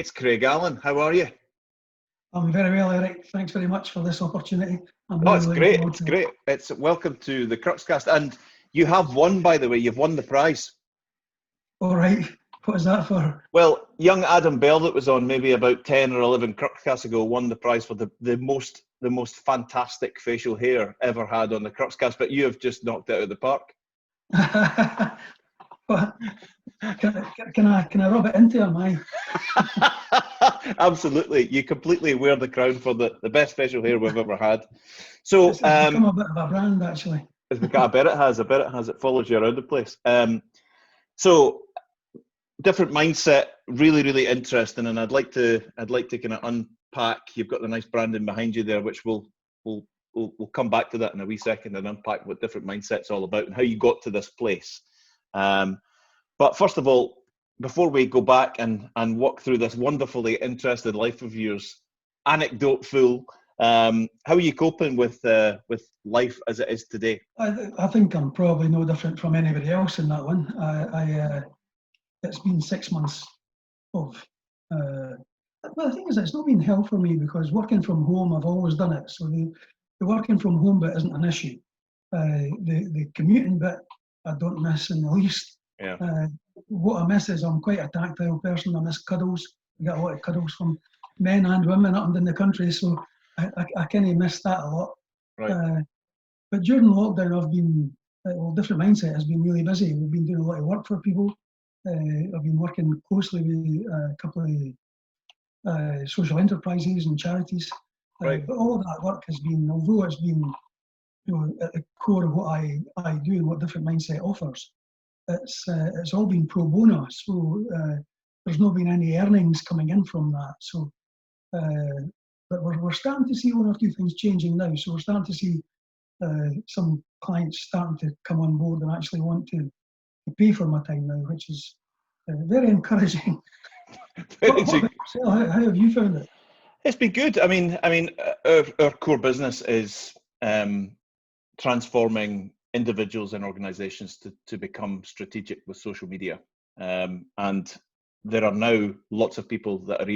it's Craig Allan. How are you? I'm very well, Eric. Thanks very much for this opportunity. It's great. It's great. It's welcome to the Crux Cast, and you have won, by the way. You've won the prize. All right. What is that for? Well, young Adam Bell, that was on maybe about 10 or 11 Crux Casts ago, won the prize for the most fantastic facial hair ever had on the Crux Cast. But you have just knocked it out of the park. Can I rub it into him? Absolutely. You completely wear the crown for the best facial hair we've ever had. So it's become a bit of a brand, actually. I bet it has. It follows you around the place. So different mindset, really, really interesting. And I'd like to kind of unpack. You've got the nice branding behind you there, which we'll come back to that in a wee second and unpack what different mindset's all about and how you got to this place. But first of all, before we go back and walk through this wonderfully interesting life of yours, anecdote full, how are you coping with life as it is today? I think I'm probably no different from anybody else in that one. It's been 6 months of. Well, the thing is, it's not been hell for me because working from home, I've always done it. So the working from home bit isn't an issue. The commuting bit, I don't miss in the least. Yeah. What I miss is I'm quite a tactile person. I miss cuddles. I get a lot of cuddles from men and women up and down the country, so I kind of miss that a lot. Right. But during lockdown, I've been different mindset has been really busy. We've been doing a lot of work for people. I've been working closely with a couple of social enterprises and charities. Right. But all of that work has been, although it's been at the core of what I do and what different mindset offers. It's all been pro bono, so there's not been any earnings coming in from that. So, but we're starting to see one or two things changing now. So we're starting to see some clients starting to come on board and actually want to pay for my time now, which is very encouraging. How have you found it? It's been good. I mean, our core business is transforming individuals and organizations to become strategic with social media. And there are now lots of people that are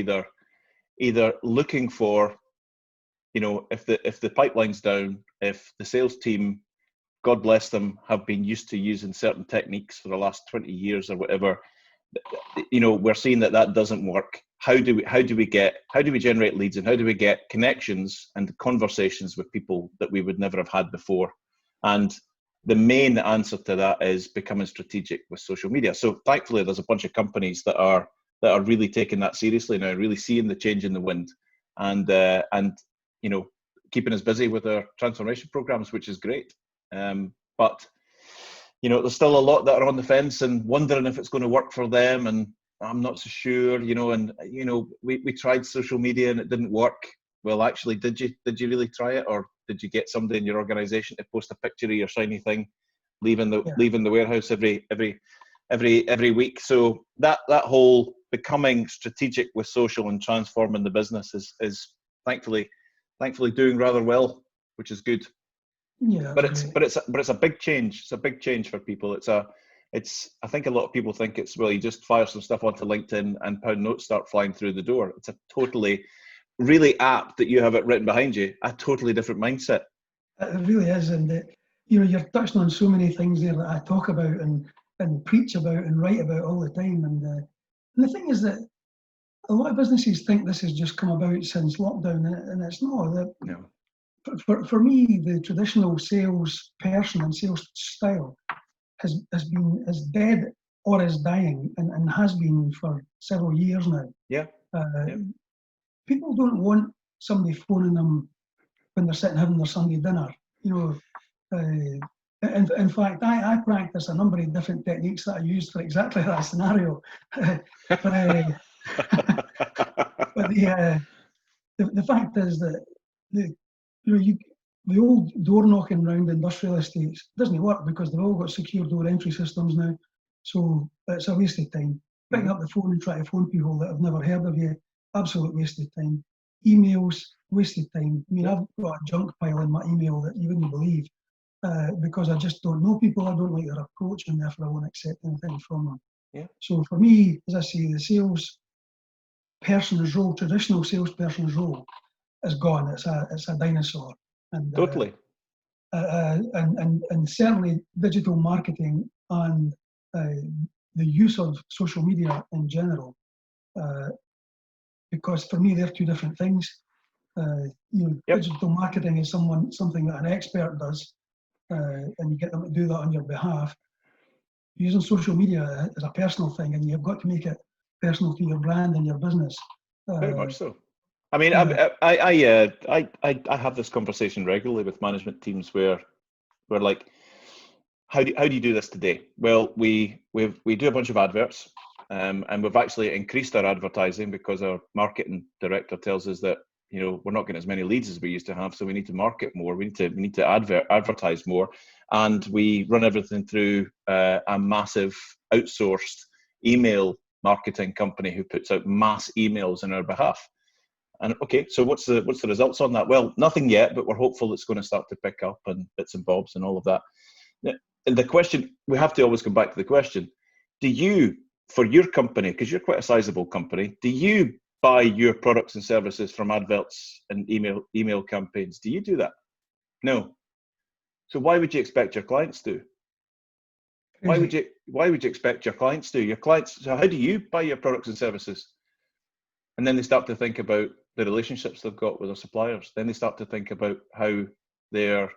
either looking for, if the pipeline's down, if the sales team, God bless them, have been used to using certain techniques for the last 20 years or whatever, we're seeing that doesn't work. How do we generate leads, and how do we get connections and conversations with people that we would never have had before? And the main answer to that is becoming strategic with social media. So thankfully, there's a bunch of companies that are really taking that seriously now, really seeing the change in the wind, and keeping us busy with our transformation programs, which is great. But there's still a lot that are on the fence and wondering if it's going to work for them, and I'm not so sure. We tried social media and it didn't work. Well, actually, did you really try it, or did you get somebody in your organization to post a picture of your shiny thing, leaving the warehouse every week? So that whole becoming strategic with social and transforming the business is thankfully doing rather well, which is good. Yeah, but it's a big change. It's a big change for people. I think a lot of people think it's, well, you just fire some stuff onto LinkedIn and pound notes start flying through the door. It's a totally, really apt that you have it written behind you, a totally different mindset. It really is, and you're touching on so many things there that I talk about and preach about and write about all the time. And the thing is that a lot of businesses think this has just come about since lockdown, and it's not. No. For me, the traditional sales person and sales style is dead or is dying, and has been for several years now. Yeah. People don't want somebody phoning them when they're sitting having their Sunday dinner. In fact, I practice a number of different techniques that I use for exactly that scenario. But the fact is that the old door knocking round industrial estates doesn't work because they've all got secure door entry systems now. So it's a waste of time. Picking up the phone and trying to phone people that have never heard of you, absolute waste of time. Emails, wasted time. I mean, I've got a junk pile in my email that you wouldn't believe because I just don't know people. I don't like their approach, and therefore I won't accept anything from them. Yeah. So for me, as I say, the sales person's role, traditional salesperson's role, is gone. It's a dinosaur. And Totally. And certainly digital marketing and the use of social media in general, because for me they're two different things. Digital marketing is something that an expert does, and you get them to do that on your behalf. Using social media is a personal thing, and you've got to make it personal to your brand and your business. Very much so. I mean, I have this conversation regularly with management teams where we're like, how do you do this today? Well, we do a bunch of adverts, and we've actually increased our advertising because our marketing director tells us that we're not getting as many leads as we used to have, so we need to market more. We need to advertise more, and we run everything through a massive outsourced email marketing company who puts out mass emails on our behalf. And okay, so what's the results on that? Well, nothing yet, but we're hopeful it's going to start to pick up and bits and bobs and all of that. And the question, we have to always come back to the question: do you, for your company, because you're quite a sizable company, do you buy your products and services from adverts and email campaigns? Do you do that? No. So why would you expect your clients to? Why would you expect your clients to? Your clients. So how do you buy your products and services? And then they start to think about the relationships they've got with their suppliers. Then they start to think about how they've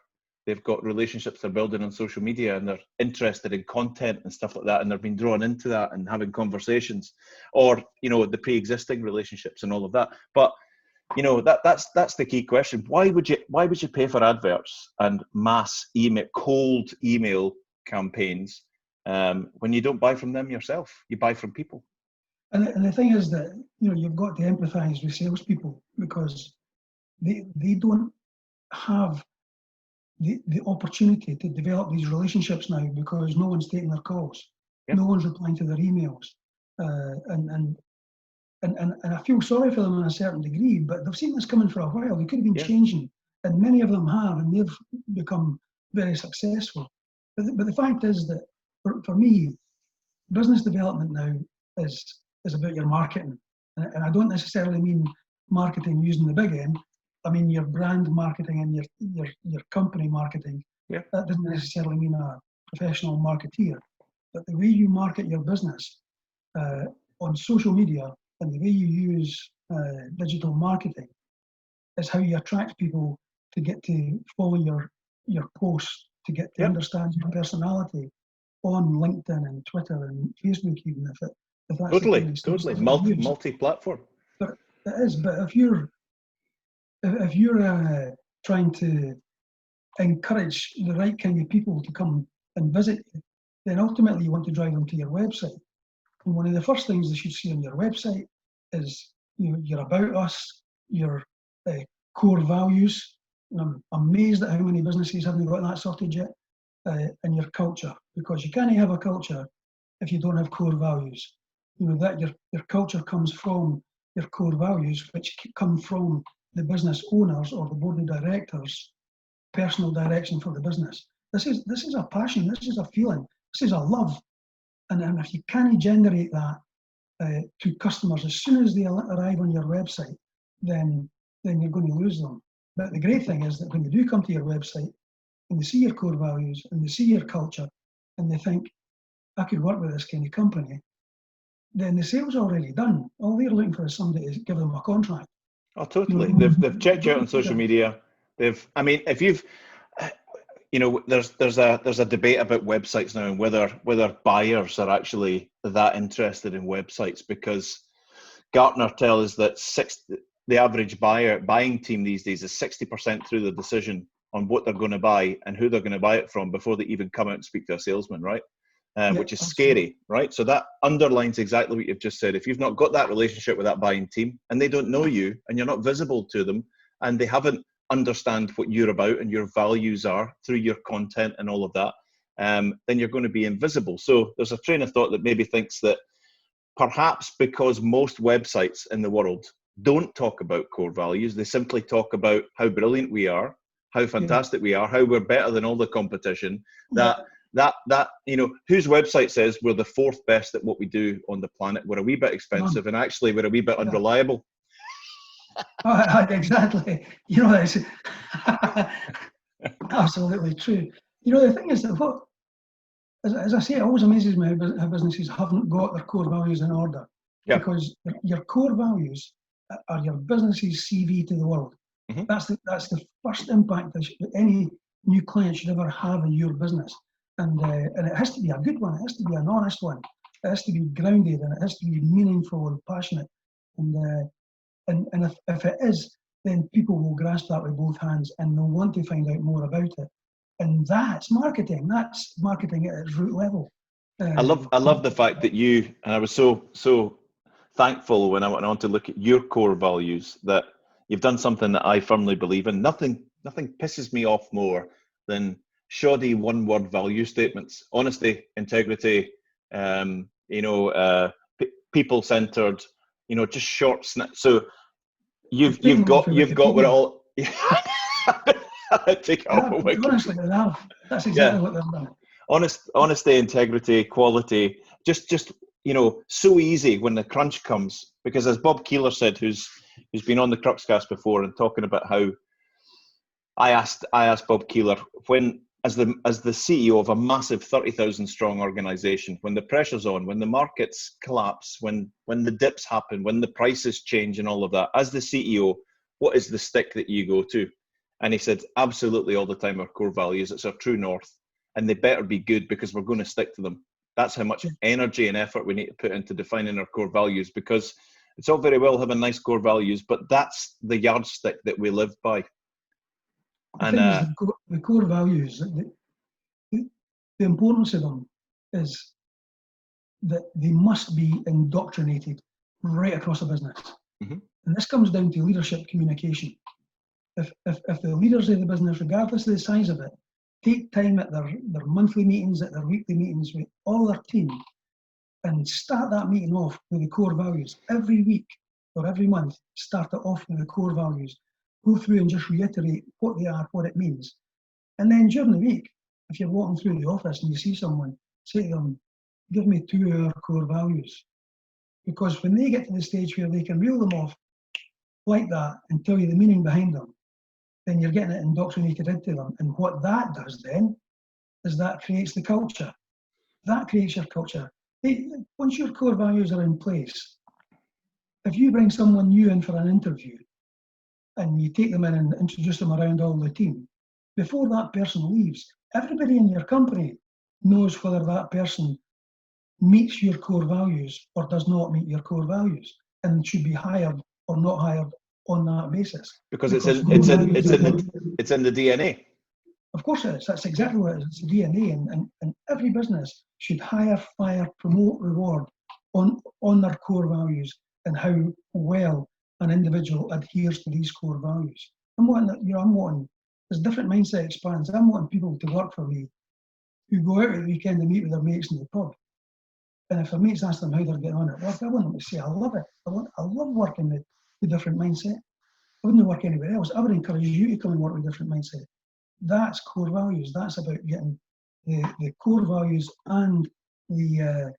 got relationships they're building on social media, and they're interested in content and stuff like that, and they're being drawn into that and having conversations, or the pre-existing relationships and all of that. But that's the key question. Why would you pay for adverts and mass cold email campaigns when you don't buy from them yourself? You buy from people. And the thing is that you've got to empathise with salespeople, because they don't have the opportunity to develop these relationships now, because no one's taking their calls, no one's replying to their emails, and I feel sorry for them in a certain degree. But they've seen this coming for a while. They could have been changing, and many of them have, and they've become very successful. But the fact is that for me, business development now is about your marketing, and I don't necessarily mean marketing using the big M. I mean your brand marketing and your company marketing. That doesn't necessarily mean a professional marketeer, but the way you market your business on social media and the way you use digital marketing is how you attract people to get to follow your posts, to get to understand your personality on LinkedIn and Twitter and Facebook, even if that's totally multi-platform. But it is. But if you're trying to encourage the right kind of people to come and visit you, then ultimately you want to drive them to your website. And one of the first things they should see on your website is your about us, your core values. And I'm amazed at how many businesses haven't got that sorted yet. And your culture, because you can't have a culture if you don't have core values. That your culture comes from your core values, which come from the business owners or the board of directors' personal direction for the business. This is a passion. This is a feeling. This is a love. And if you can't generate that to customers as soon as they arrive on your website, then you're going to lose them. But the great thing is that when they do come to your website and they see your core values and they see your culture and they think, I could work with this kind of company, then the sale's already done. All they're looking for is somebody to give them a contract. Oh, totally. They've checked you out on social media. There's a debate about websites now and whether buyers are actually that interested in websites, because Gartner tells us that the average buying team these days is 60% through the decision on what they're going to buy and who they're going to buy it from before they even come out and speak to a salesman, right? Which is scary, right? So that underlines exactly what you've just said. If you've not got that relationship with that buying team and they don't know you and you're not visible to them and they haven't understand what you're about and your values are through your content and all of that, then you're going to be invisible. So there's a train of thought that maybe thinks that perhaps because most websites in the world don't talk about core values, they simply talk about how brilliant we are, how fantastic we are, how we're better than all the competition, that that whose website says we're the 4th best at what we do on the planet. We're a wee bit expensive, and actually we're a wee bit unreliable. Exactly. It's absolutely true. The thing is that as I say, it always amazes me how businesses haven't got their core values in order. Yeah. Because your core values are your business's CV to the world. Mm-hmm. That's the first impact that any new client should ever have in your business. And it has to be a good one. It has to be an honest one. It has to be grounded, and it has to be meaningful and passionate. And if it is, then people will grasp that with both hands, and they'll want to find out more about it. And that's marketing. That's marketing at its root level. I love the fact that and I was so thankful when I went on to look at your core values, that you've done something that I firmly believe in. Nothing pisses me off more than shoddy one-word value statements. Honesty, integrity, people-centered, just short snips. So you've got what it all. Take it off. Honestly, that's exactly what they've done. Honesty, integrity, quality, just so easy when the crunch comes. Because as Bob Keeler said, who's been on the Crux Cast before, and talking about how I asked Bob Keeler, when as the CEO of a massive 30,000 strong organization, when the pressure's on, when the markets collapse, when the dips happen, when the prices change and all of that, as the CEO, what is the stick that you go to? And he said, absolutely all the time, our core values, it's our true north, and they better be good because we're going to stick to them. That's how much energy and effort we need to put into defining our core values, because it's all very well having nice core values, but that's the yardstick that we live by. And the core values, the importance of them is that they must be indoctrinated right across a business. Mm-hmm. And this comes down to leadership communication. If the leaders of the business, regardless of the size of it, take time at their monthly meetings, at their weekly meetings with all their team, and start that meeting off with the core values every week or every month, start it off with the core values. Go through and just reiterate what they are, what it means. And then during the week, if you're walking through the office and you see someone, say to them, give me 2 of our core values. Because when they get to the stage where they can reel them off like that and tell you the meaning behind them, then you're getting it indoctrinated into them. And what that does then is that creates the culture. That creates your culture. Once your core values are in place, if you bring someone new in for an interview and you take them in and introduce them around all the team, before that person leaves, everybody in your company knows whether that person meets your core values or does not meet your core values, and should be hired or not hired on that basis. Because it's in the DNA. Of course it is. That's exactly what it is. It's the DNA, and every business should hire, fire, promote, reward on their core values and how well an individual adheres to these core values. I'm wanting, as different mindset expands, I'm wanting people to work for me who go out at the weekend and meet with their mates in the pub. And if their mates ask them how they're getting on at work, I want them to say, I love it. I love working with different mindset. I wouldn't work anywhere else. I would encourage you to come and work with different mindset. That's core values. That's about getting the core values and the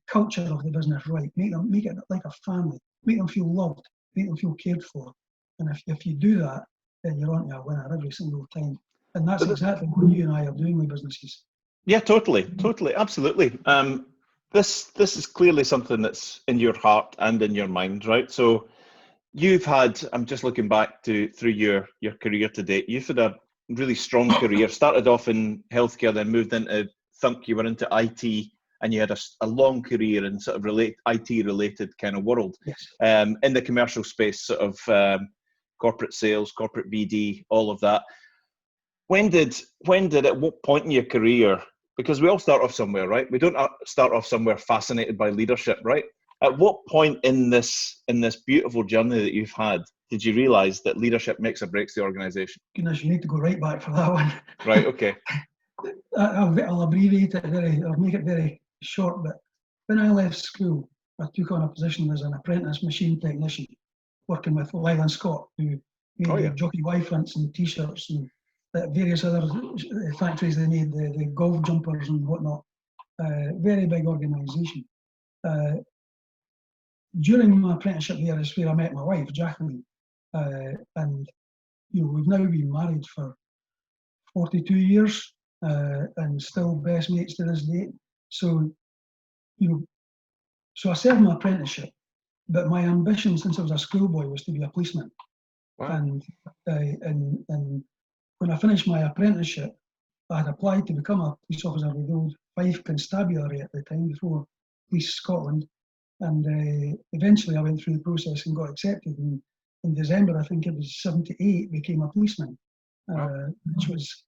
culture of the business right. Make it like a family. Make them feel loved. Make them feel cared for. And if you do that, then you're on to a winner every single time. And that's exactly what you and I are doing with businesses. Yeah, totally, absolutely. This is clearly something that's in your heart and in your mind, right? So you've had, I'm just looking back through your career to date, you've had a really strong career, started off in healthcare, then moved into Thunk, you were into IT, and you had a long career in sort of IT-related kind of world. Yes. In the commercial space, sort of corporate sales, corporate BD, all of that. When did at what point in your career, because we all start off somewhere, right? We don't start off somewhere fascinated by leadership, right? At what point in this beautiful journey that you've had did you realise that leadership makes or breaks the organisation? Goodness, you need to go right back for that one. Right, okay. I'll abbreviate it I'll make it very short, but when I left school, I took on a position as an apprentice machine technician, working with Lyle and Scott, who made jockey Y-fronts and T-shirts at various other factories. They made the golf jumpers and whatnot. Very big organisation. During my apprenticeship there is where I met my wife, Jacqueline, and we've now been married for 42 years and still best mates to this day. So, so I served my apprenticeship, but my ambition since I was a schoolboy was to be a policeman. Wow. And when I finished my apprenticeship, I had applied to become a police officer with the old Fife Constabulary at the time, before Police Scotland. And eventually I went through the process and got accepted. And in December, I think it was 78, became a policeman, wow. Which was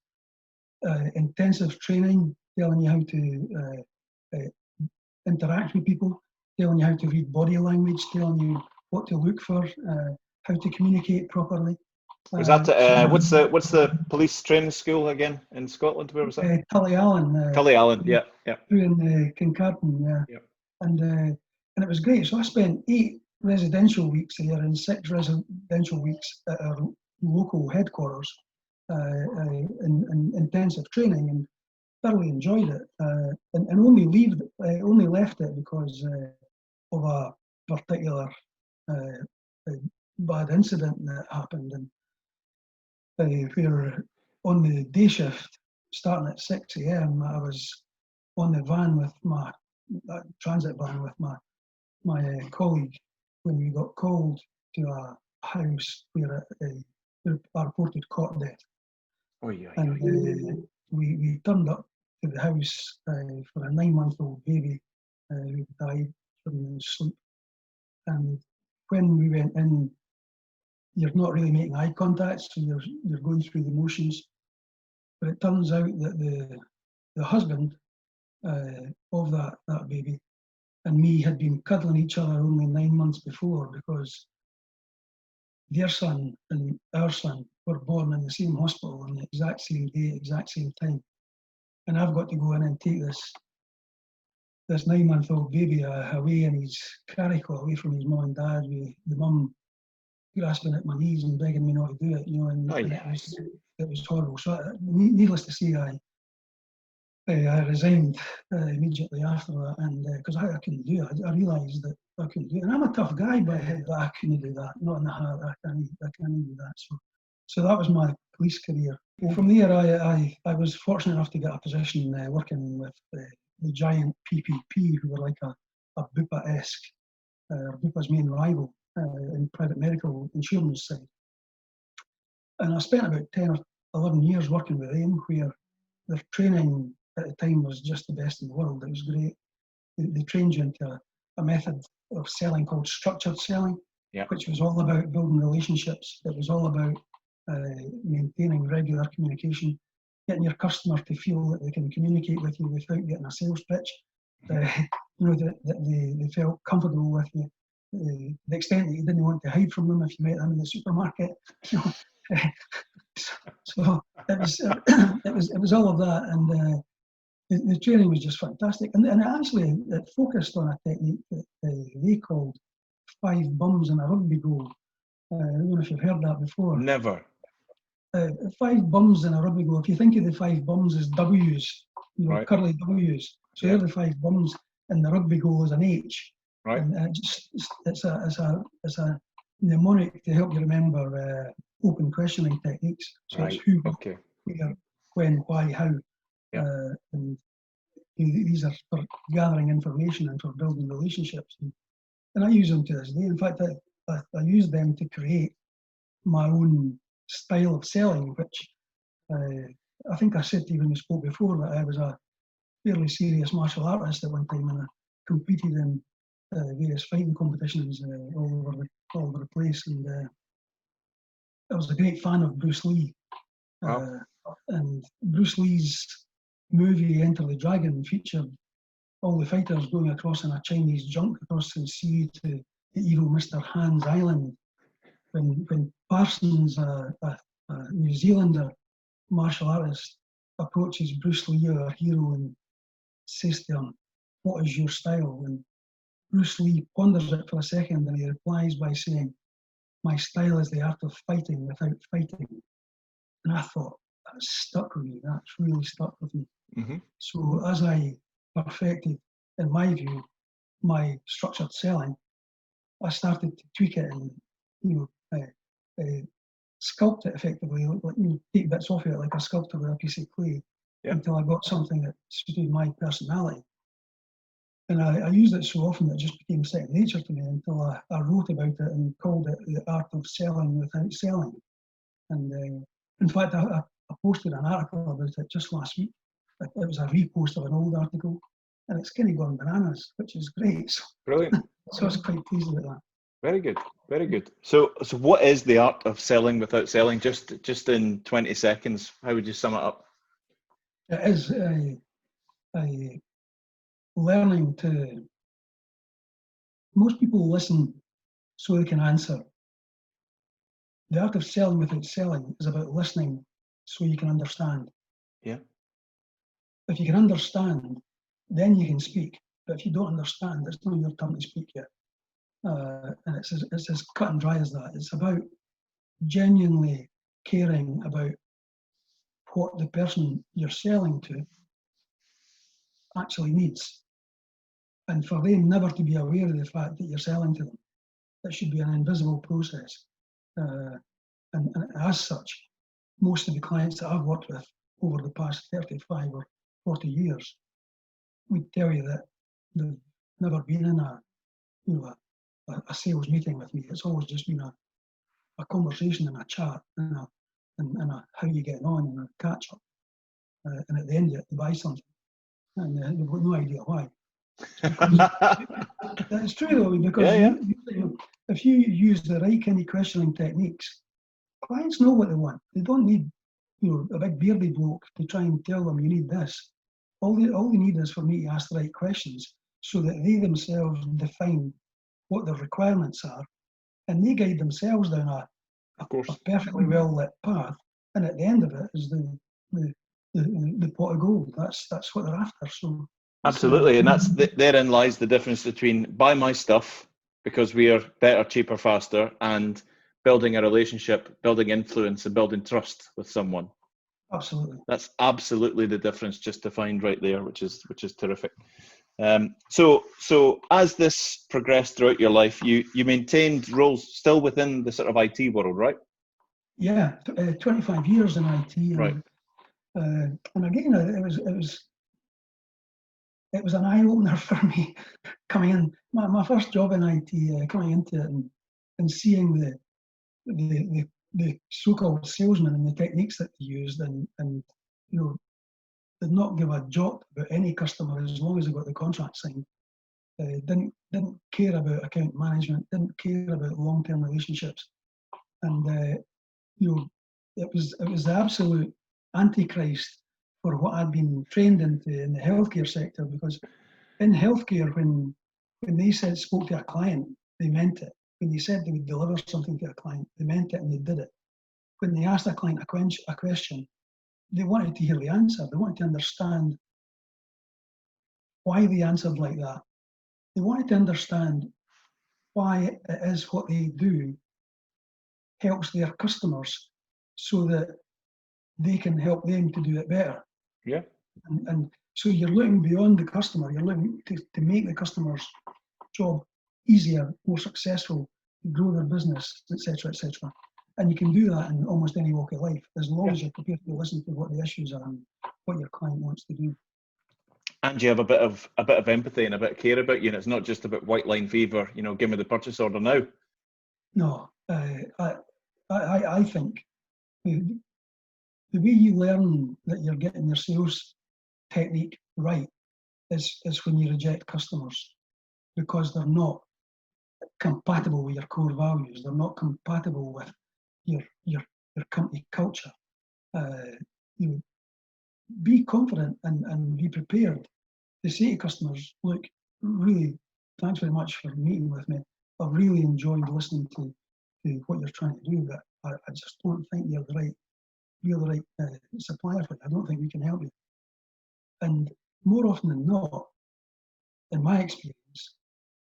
intensive training, telling you how to interact with people, telling you how to read body language, telling you what to look for, how to communicate properly. Was that what's the police training school again in Scotland? Where was that? Tully Allan. Tully Allan, yeah. Through in Kincardine, yeah. Yep. And it was great. So I spent 8 residential weeks there and 6 residential weeks at our local headquarters in intensive training, and thoroughly enjoyed it. And only left it because of a particular bad incident that happened. And where on the day shift, starting at 6 a.m, I was on the van with my transit van with my colleague when we got called to a house where I reported caught death. And we turned up to the house for a 9-month-old baby who died from his sleep. And when we went in, you're not really making eye contact, so you're going through the motions. But it turns out that the husband of that baby and me had been cuddling each other only 9 months before, because their son and our son were born in the same hospital on the exact same day, exact same time. And I've got to go in and take this 9-month-old baby away in his carriacot, away from his mum and dad, with the mum grasping at my knees and begging me not to do it, and it was horrible. So needless to say, I resigned immediately after that, and because I couldn't do it. I realised that I couldn't do it. And I'm a tough guy, but I couldn't do that. Not in the heart. I can't do that. So that was my police career. From there, I was fortunate enough to get a position working with the giant PPP, who were like a Bupa-esque, Bupa's main rival in private medical insurance side. And I spent about 10 or 11 years working with them, where their training at the time was just the best in the world. It was great. They trained you into a method of selling called structured selling, which was all about building relationships. It was all about maintaining regular communication, getting your customer to feel that they can communicate with you without getting a sales pitch. That they felt comfortable with you, the extent that you didn't want to hide from them if you met them in the supermarket. So it was all of that, and the training was just fantastic. And it focused on a technique that they called 5 bums in a rugby goal. I don't know if you've heard that before. Never. 5 bums in a rugby goal. If you think of the 5 bums as W's, right. Curly W's. So they're the 5 bums, and the rugby goal is an H. Right. And it's a mnemonic to help you remember open questioning techniques. So it's who, where, when, why, how. Yeah. And these are for gathering information and for building relationships. And I use them to this day. In fact, I use them to create my own style of selling, which I think I said to you when we spoke before that I was a fairly serious martial artist at one time, and I competed in various fighting competitions all over the place. And I was a great fan of Bruce Lee. Wow. And Bruce Lee's movie Enter the Dragon featured all the fighters going across in a Chinese junk across the sea to the evil Mr. Han's Island. When Parsons, a New Zealander martial artist, approaches Bruce Lee, our hero, and says to him, "What is your style?" And Bruce Lee ponders it for a second, and he replies by saying, "My style is the art of fighting without fighting." And I thought, stuck with me. That's really stuck with me. Mm-hmm. So as I perfected, in my view, my structured selling, I started to tweak it and sculpt it effectively, like take bits off it like a sculptor with a piece of clay, until I got something that suited my personality. And I used it so often that it just became second nature to me until I wrote about it and called it the art of selling without selling. And in fact, I posted an article about it just last week. It was a repost of an old article, and it's kind of gone bananas, which is great. So, Brilliant. so I was quite pleased with that. Very good, very good. So what is the art of selling without selling? Just in 20 seconds, how would you sum it up? It is learning to. Most people listen so they can answer. The art of selling without selling is about listening so you can understand. Yeah. If you can understand, then you can speak. But if you don't understand, it's not your turn to speak yet. And it's as cut and dry as that. It's about genuinely caring about what the person you're selling to actually needs. And for them never to be aware of the fact that you're selling to them. That should be an invisible process. And as such, most of the clients that I've worked with over the past 35 or 40 years would tell you that they've never been in a sales meeting with me. It's always just been a conversation and a chat and a how you getting on and a catch up. And at the end of it, they buy something. And they've got no idea why. That's true though, because if you use the right kind of questioning techniques, clients know what they want. They don't need a big beardy bloke to try and tell them you need this. All they need is for me to ask the right questions so that they themselves define what their requirements are, and they guide themselves down a perfectly well lit path. And at the end of it is the pot of gold. That's what they're after. So absolutely, and therein lies the difference between buy my stuff because we are better, cheaper, faster, and building a relationship, building influence, and building trust with someone. Absolutely, that's absolutely the difference, just defined right there, which is terrific. So as this progressed throughout your life, you maintained roles still within the sort of IT world, right? Yeah, 25 years in IT, and, right. And again, it was an eye opener for me coming in. My first job in IT, coming into it and seeing the so-called salesmen and the techniques that they used, and did not give a jot about any customer as long as they got the contract signed. Didn't care about account management, didn't care about long-term relationships, and it was the absolute antichrist for what I'd been trained into in the healthcare sector. Because in healthcare, when they spoke to a client, they meant it. When they said they would deliver something to a client, they meant it and they did it. When they asked a client a question, they wanted to hear the answer. They wanted to understand why they answered like that. They wanted to understand why it is what they do helps their customers so that they can help them to do it better. Yeah. And so you're looking beyond the customer. You're looking to make the customer's job easier, more successful, grow their business, etc., etc. And you can do that in almost any walk of life, as long as you're prepared to listen to what the issues are and what your client wants to do. And you have a bit of empathy and a bit of care about you. And it's not just about white line fever. Give me the purchase order now. No, I think the way you learn that you're getting your sales technique right is when you reject customers because they're not compatible with your core values. They're not compatible with your company culture. Be confident and be prepared to say to customers, look, really, thanks very much for meeting with me. I've really enjoyed listening to what you're trying to do, but I just don't think you're the right supplier for it. I don't think we can help you. And more often than not, in my experience,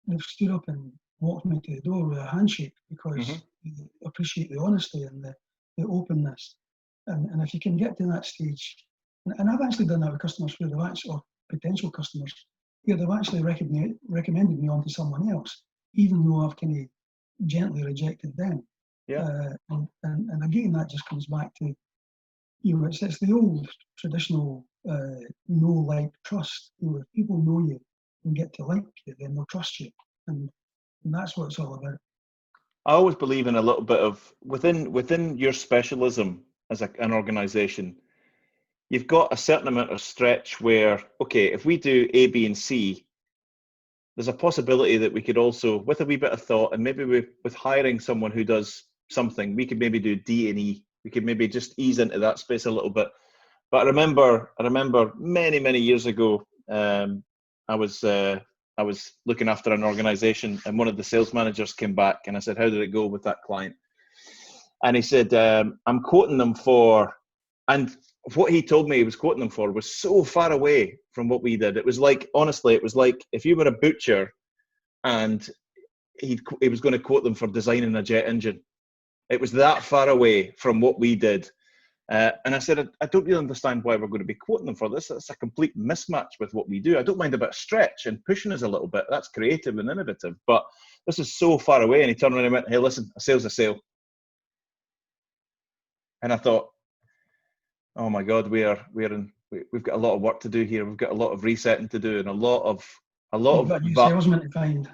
they've stood up and walked me to the door with a handshake because they appreciate the honesty and the openness. And if you can get to that stage, and I've actually done that with customers where they've actually, or potential customers, where they've actually recommended me onto someone else, even though I've kind of gently rejected them. Yeah. And again, that just comes back to, it's the old traditional know, like, trust. If people know you and get to like you, then they'll trust you. And that's what it's all about. I always believe in a little bit of within your specialism as an organization, you've got a certain amount of stretch where, okay, if we do A, B, and C, there's a possibility that we could also, with a wee bit of thought, and maybe with hiring someone who does something, we could maybe do D and E. We could maybe just ease into that space a little bit. But I remember many years ago, I was looking after an organization, and one of the sales managers came back, and I said, "How did it go with that client?" And he said, "I'm quoting them for," and what he told me he was quoting them for was so far away from what we did. It was like, honestly, it was like if you were a butcher and he was going to quote them for designing a jet engine. It was that far away from what we did. And I said, I don't really understand why we're going to be quoting them for this. It's a complete mismatch with what we do. I don't mind a bit of stretch and pushing us a little bit. That's creative and innovative. But this is so far away. And he turned around and went, "Hey, listen, a sale's a sale." And I thought, oh my God, we've got a lot of work to do here. We've got a lot of resetting to do, and a lot of salesman to find.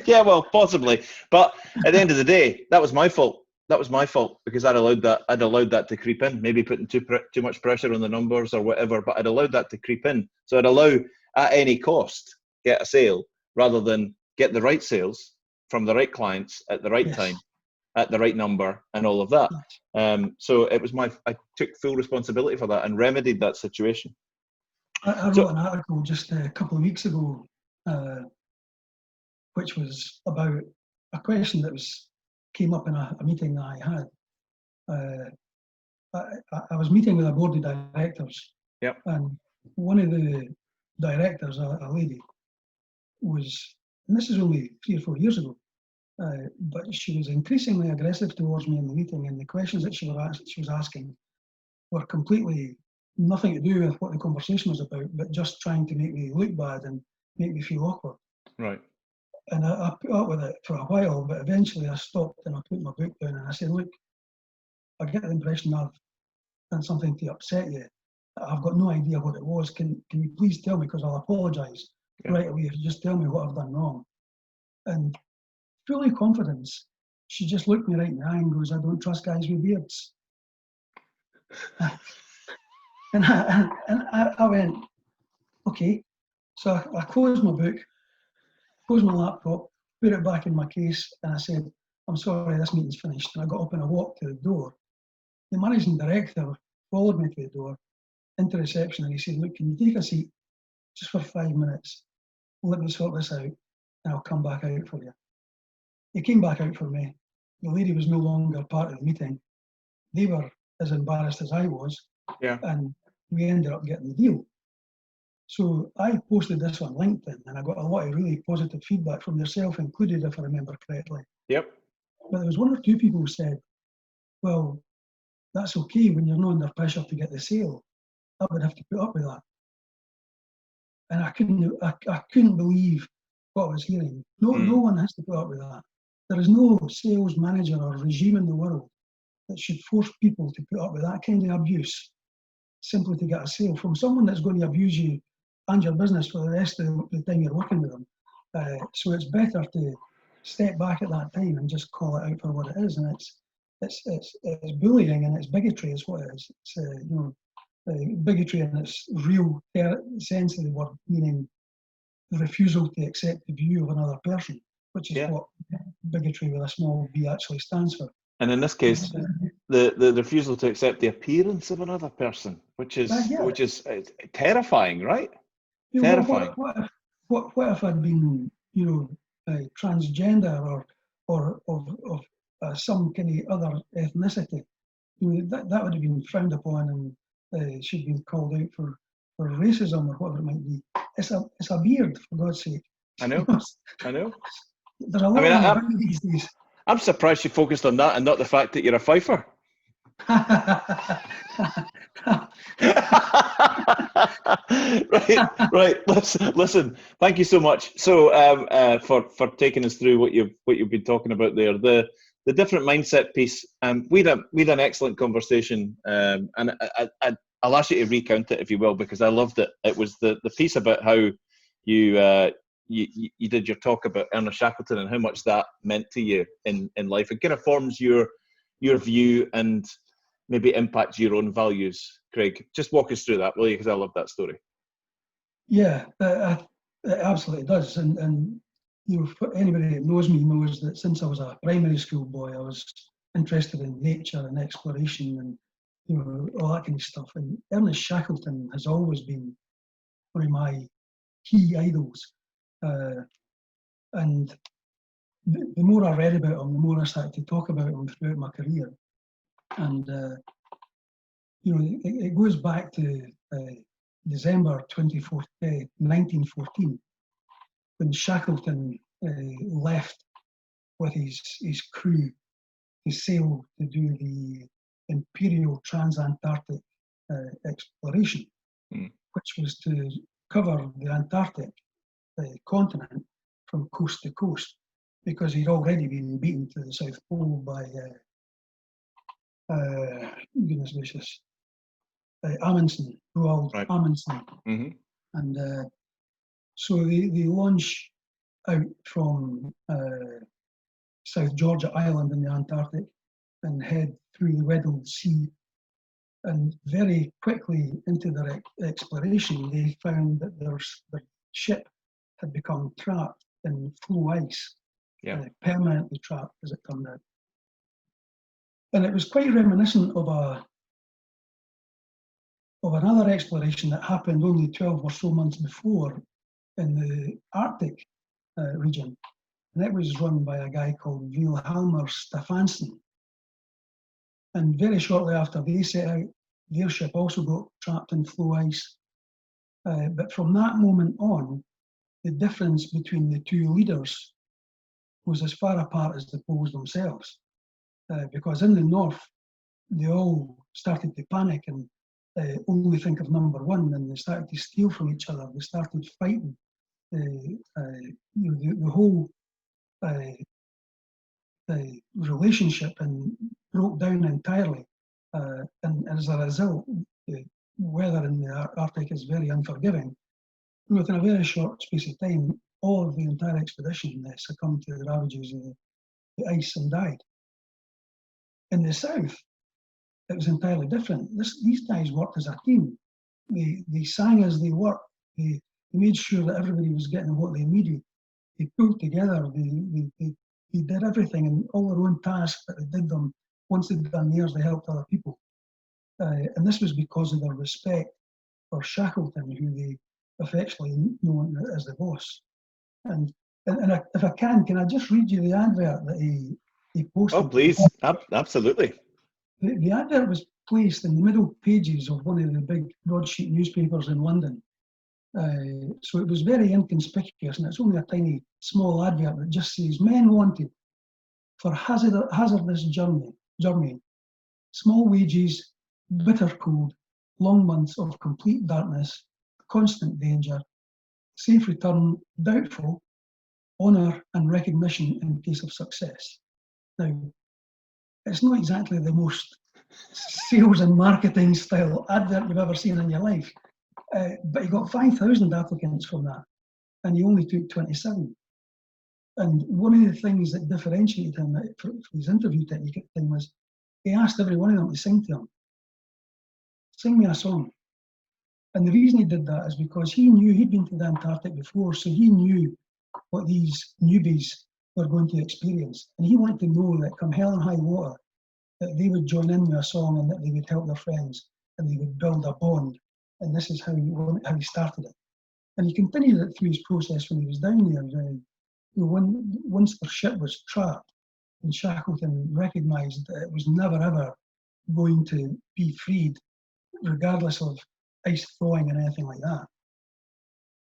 Yeah, well, possibly. But at the end of the day, that was my fault. That was my fault because I'd allowed that to creep in, maybe putting too much pressure on the numbers or whatever, but I'd allowed that to creep in. So I'd allow at any cost get a sale rather than get the right sales from the right clients at the right time, at the right number and all of that. So it was I took full responsibility for that and remedied that situation. I wrote an article just a couple of weeks ago, which was about a question that came up in a meeting that I had. I was meeting with a board of directors, and one of the directors, a lady, was, and this is only 3 or 4 years ago, but she was increasingly aggressive towards me in the meeting, and the questions that she was asking were completely nothing to do with what the conversation was about, but just trying to make me look bad and make me feel awkward. Right. And I put up with it for a while, but eventually I stopped and I put my book down and I said, "Look, I get the impression I've done something to upset you. I've got no idea what it was. Can you please tell me, because I'll apologise right away if you just tell me what I've done wrong." And fully confidence, she just looked me right in the eye and goes, "I don't trust guys with beards." And I went, okay. So I closed my book, closed my laptop, put it back in my case, and I said, "I'm sorry, this meeting's finished." And I got up and I walked to the door. The managing director followed me to the door, into reception, and he said, "Look, can you take a seat just for 5 minutes? Let me sort this out, and I'll come back out for you." He came back out for me. The lady was no longer part of the meeting. They were as embarrassed as I was, and we ended up getting the deal. So I posted this on LinkedIn, and I got a lot of really positive feedback from yourself included, if I remember correctly. Yep. But there was 1 or 2 people who said, "Well, that's okay when you're not under pressure to get the sale. I would have to put up with that." And I couldn't believe what I was hearing. No one has to put up with that. There is no sales manager or regime in the world that should force people to put up with that kind of abuse simply to get a sale from someone that's going to abuse you and your business for the rest of the time you're working with them. So it's better to step back at that time and just call it out for what it is. And it's bullying and it's bigotry is what it is. It's bigotry in its real sense of the word, meaning the refusal to accept the view of another person, which is what bigotry with a small b actually stands for. And in this case, the refusal to accept the appearance of another person, which is terrifying, right? Terrifying. What if I'd been, transgender or of some kind of other ethnicity? That would have been frowned upon, and she'd been called out for racism or whatever it might be. It's a beard, for God's sake. I know. There's a lot of these days. I'm surprised you focused on that and not the fact that you're a fifer. Right. Listen. Thank you so much. So, for taking us through what you've been talking about there, the different mindset piece. We had an excellent conversation, and I'll ask you to recount it if you will, because I loved it. It was the piece about how you did your talk about Ernest Shackleton and how much that meant to you in life. It kind of forms your view and maybe impacts your own values. Craig, just walk us through that, will you? Because I love that story. Yeah, it absolutely does. And you know, for anybody that knows me knows that since I was a primary school boy, I was interested in nature and exploration and, you know, all that kind of stuff. And Ernest Shackleton has always been one of my key idols. And the more I read about him, the more I started to talk about him throughout my career. And you know, it goes back to December 1914, when Shackleton left with his crew to sail to do the Imperial Transantarctic exploration, which was to cover the Antarctic continent from coast to coast, because he'd already been beaten to the South Pole by goodness gracious, Amundsen, Roald Right. Amundsen. Mm-hmm. And so they launch out from South Georgia Island in the Antarctic and head through the Weddell Sea. And very quickly into their exploration, they found that their ship had become trapped in floe ice, permanently trapped, as it turned out. And it was quite reminiscent of another exploration that happened only 12 or so months before in the Arctic region. And it was run by a guy called Vilhjalmur Stefansson. And very shortly after they set out, their ship also got trapped in floe ice. But from that moment on, the difference between the two leaders was as far apart as the poles themselves. Because in the north, they all started to panic and only think of number one, and they started to steal from each other. They started fighting. The whole relationship and broke down entirely. And as a result, the weather in the Arctic is very unforgiving. Within a very short space of time, all of the entire expedition succumbed to the ravages of the ice and died. In the south, it was entirely different. These guys worked as a team. They sang as they worked. They made sure that everybody was getting what they needed. They pulled together. They did everything and all their own tasks, but they did them. Once they'd done theirs, they helped other people. And this was because of their respect for Shackleton, who they affectionately know as the boss. And if I can I just read you the advert that he posted? Oh, please. Absolutely. The advert was placed in the middle pages of one of the big broadsheet newspapers in London. So it was very inconspicuous, and it's only a tiny, small advert that just says, "Men wanted for hazardous journey, small wages, bitter cold, long months of complete darkness, constant danger, safe return, doubtful, honour and recognition in case of success." Now, it's not exactly the most sales and marketing style advert you've ever seen in your life, but he got 5,000 applicants from that, and he only took 27. And one of the things that differentiated him for his interview technique at the time was he asked every one of them to sing to him. Sing me a song. And the reason he did that is because he knew he'd been to the Antarctic before, so he knew what these newbies were going to experience. And he wanted to know that come hell and high water, that they would join in with a song and that they would help their friends and they would build a bond. And this is how he started it. And he continued it through his process when he was down there. Once their ship was trapped, and Shackleton recognised that it was never ever going to be freed, regardless of ice thawing and anything like that,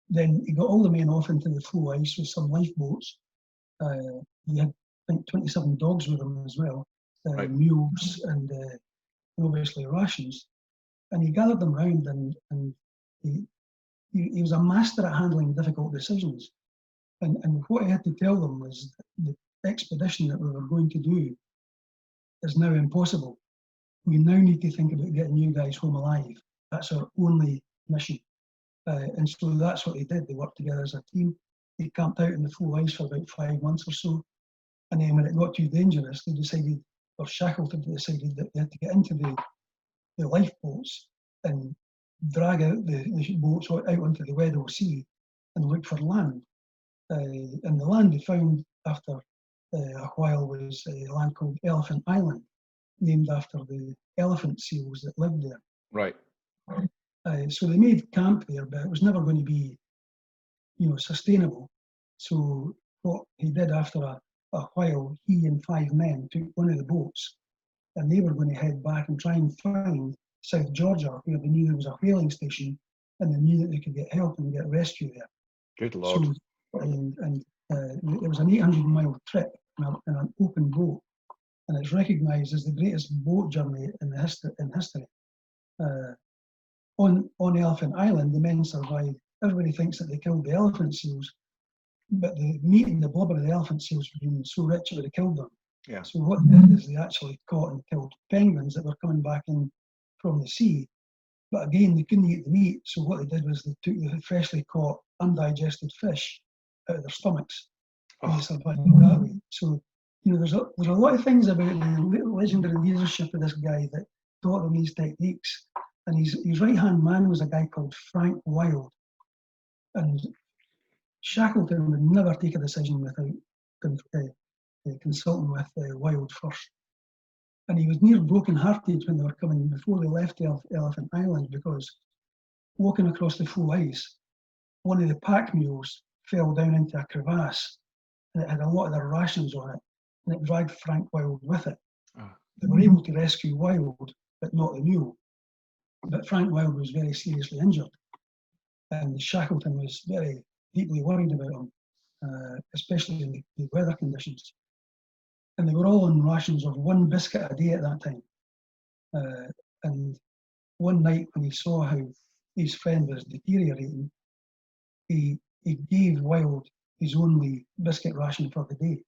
then he got all the men off into the floe ice with some lifeboats. He had, I think, 27 dogs with him as well, right. mules and and obviously rations. And he gathered them round, and he was a master at handling difficult decisions. And what he had to tell them was that the expedition that we were going to do is now impossible. We now need to think about getting you guys home alive. That's our only mission. And so that's what they did. They worked together as a team. They camped out in the full ice for about 5 months or so. And then when it got too dangerous, they decided, or Shackleton decided, that they had to get into the lifeboats and drag out the boats out onto the Weddell Sea and look for land. And the land they found after a while was a land called Elephant Island, named after the elephant seals that lived there. Right. So they made camp there, but it was never going to be, sustainable. So what he did after a while, he and 5 men took one of the boats, and they were going to head back and try and find South Georgia, where they knew there was a whaling station, and they knew that they could get help and get rescue there. Good Lord. So, it was an 800-mile trip in an open boat, and it's recognised as the greatest boat journey in history. On Elephant Island, the men survived. Everybody thinks that they killed the elephant seals, but the meat and the blubber of the elephant seals were being so rich it would have killed them. Yeah. So what they did is they actually caught and killed penguins that were coming back in from the sea. But again, they couldn't eat the meat, so what they did was they took the freshly caught, undigested fish out of their stomachs, and they survived that way. So, there's a lot of things about the legendary leadership of this guy that taught them these techniques. And his right-hand man was a guy called Frank Wild. And Shackleton would never take a decision without consulting with Wild first. And he was near broken-hearted when they were coming, before they left Elephant Island, because walking across the full ice, one of the pack mules fell down into a crevasse, and it had a lot of their rations on it, and it dragged Frank Wild with it. Oh. They were able to rescue Wild, but not the mule. But Frank Wild was very seriously injured, and Shackleton was very deeply worried about him, especially in the weather conditions. And they were all on rations of 1 biscuit a day at that time. And one night when he saw how his friend was deteriorating, he gave Wild his only biscuit ration for the day.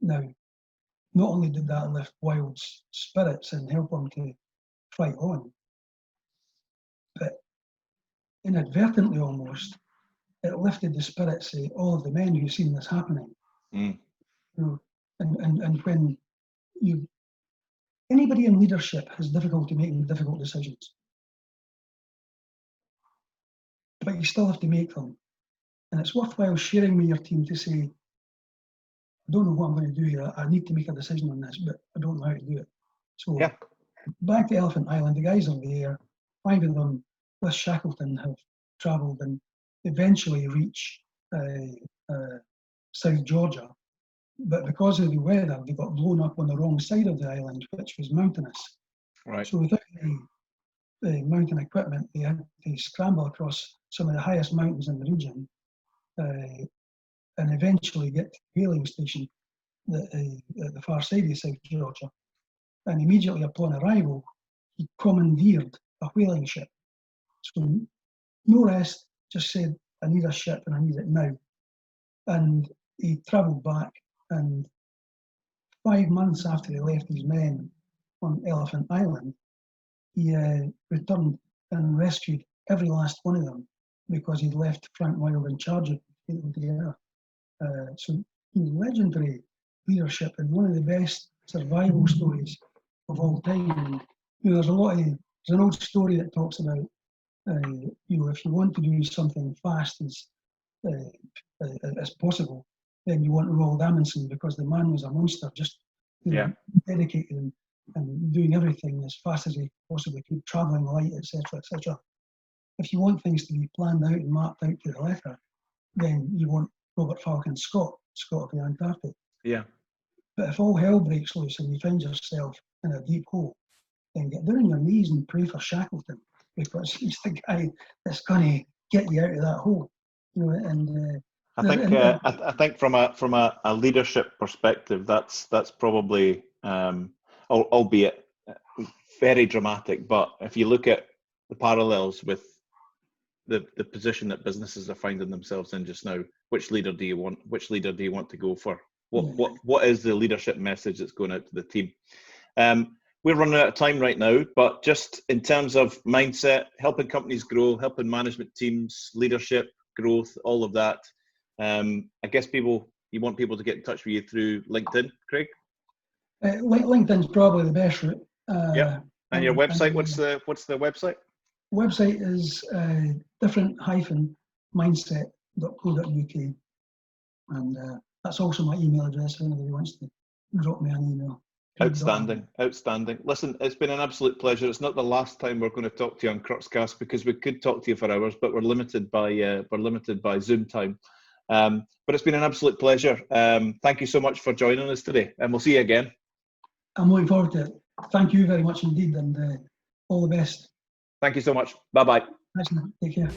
Now, not only did that lift Wild's spirits and help him to fight on, but inadvertently almost, it lifted the spirits of all of the men who've seen this happening. Mm. And when anybody in leadership has difficulty making difficult decisions, but you still have to make them. And it's worthwhile sharing with your team to say, I don't know what I'm going to do here. I need to make a decision on this, but I don't know how to do it. So back to Elephant Island, the guys are there. 5 of them with Shackleton have travelled and eventually reach South Georgia. But because of the weather, they got blown up on the wrong side of the island, which was mountainous. Right. So without the mountain equipment, they had to scramble across some of the highest mountains in the region and eventually get to the whaling station at the far side of South Georgia. And immediately upon arrival, he commandeered a whaling ship. So no rest, just said, I need a ship and I need it now. And he travelled back, and 5 months after he left his men on Elephant Island, he returned and rescued every last one of them because he'd left Frank Wild in charge of getting them together. So legendary leadership and one of the best survival stories of all time. And, there's an old story that talks about, if you want to do something fast as possible, then you want Roald Amundsen, because the man was a monster, just dedicated and doing everything as fast as he possibly could, travelling light, etc., etc. If you want things to be planned out and mapped out to the letter, then you want Robert Falcon Scott of the Antarctic. Yeah. But if all hell breaks loose and you find yourself in a deep hole, then get down on your knees and pray for Shackleton, because he's the guy that's going to get you out of that hole. And I think from a leadership perspective, that's probably, albeit very dramatic. But if you look at the parallels with the position that businesses are finding themselves in just now, which leader do you want? Which leader do you want to go for? What is the leadership message that's going out to the team? We're running out of time right now, but just in terms of mindset, helping companies grow, helping management teams, leadership, growth, all of that. I guess you want people to get in touch with you through LinkedIn, Craig? LinkedIn's probably the best route. Yeah. And your website, what's the website? Website is different-mindset.co.uk, and that's also my email address if anybody wants to drop me an email. Outstanding. Listen, it's been an absolute pleasure. It's not the last time we're going to talk to you on Crux Cast, because we could talk to you for hours, but we're limited by Zoom time. But it's been an absolute pleasure. Thank you so much for joining us today, and we'll see you again. I'm looking forward to it. Thank you very much indeed, and all the best. Thank you so much. Bye-bye. Excellent. Take care.